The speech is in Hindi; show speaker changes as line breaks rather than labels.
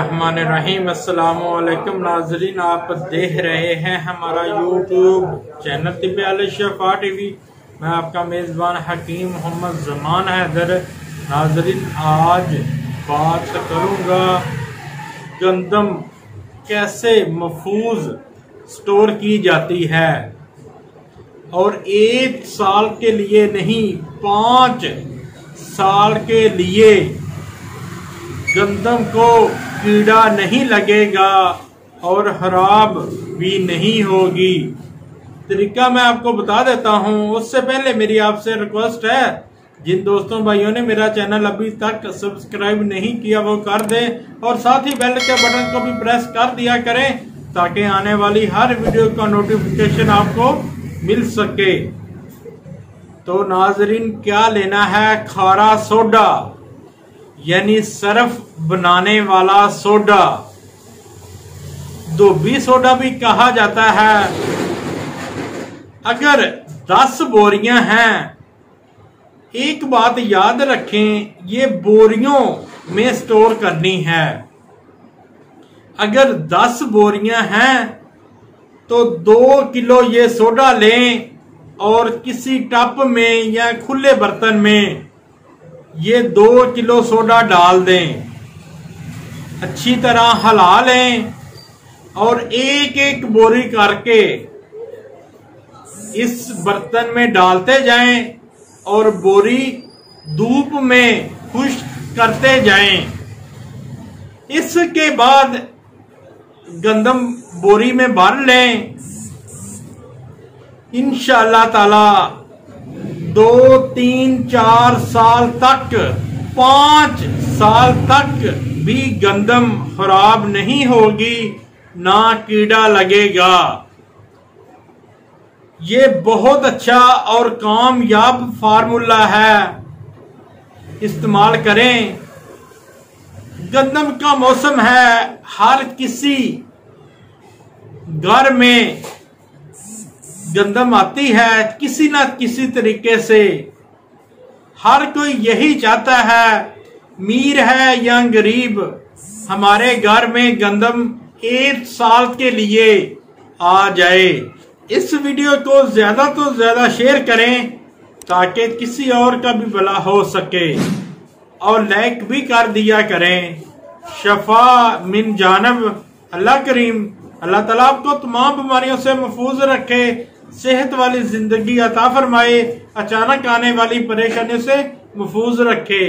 बिस्मिल्लाहिर्रहमानिर्रहीम। अस्सलामुअलैकुम नाजरीन, आप देख रहे हैं हमारा यूट्यूब चैनल तिब्बे अल शिफा टीवी। मैं आपका मेज़बान हकीम मोहम्मद ज़मान हैदर। नाजरीन, आज बात करूँगा गंदम कैसे महफूज स्टोर की जाती है और 1 साल के लिए नहीं 5 साल के लिए गंदम को कीड़ा नहीं लगेगा और खराब भी नहीं होगी। तरीका मैं आपको बता देता हूं। उससे पहले मेरी आपसे रिक्वेस्ट है, जिन दोस्तों भाइयों ने मेरा चैनल अभी तक सब्सक्राइब नहीं किया वो कर दें और साथ ही बेल के बटन को भी प्रेस कर दिया करें ताकि आने वाली हर वीडियो का नोटिफिकेशन आपको मिल सके। तो नाजरीन, क्या लेना है? खारा सोडा यानी सर्फ बनाने वाला सोडा, धोबी सोडा भी कहा जाता है। अगर 10 बोरियां हैं, एक बात याद रखें, ये बोरियों में स्टोर करनी है। अगर 10 बोरियां हैं तो 2 किलो ये सोडा लें और किसी टब में या खुले बर्तन में ये 2 किलो सोडा डाल दें। अच्छी तरह हिला लें और एक एक बोरी करके इस बर्तन में डालते जाएं और बोरी धूप में खुश्क करते जाएं। इसके बाद गंदम बोरी में भर लें। इंशाअल्लाह ताला 2, 3, 4 साल तक, 5 साल तक भी गंदम खराब नहीं होगी, ना कीड़ा लगेगा। ये बहुत अच्छा और कामयाब फार्मूला है, इस्तेमाल करें। गंदम का मौसम है, हर किसी घर में गंदम आती है किसी ना किसी तरीके से। हर कोई यही चाहता है, अमीर है या गरीब, हमारे घर में गंदम 1 साल के लिए आ जाए। इस वीडियो को ज्यादा तो ज्यादा शेयर करें ताकि किसी और का भी भला हो सके और लाइक भी कर दिया करें। शफा मिन जानब अल्लाह करीम, अल्लाह ताला आपको तमाम बीमारियों से महफूज रखे, सेहत वाली जिंदगी अता फरमाए, अचानक आने वाली परेशानियों से महफूज रखे।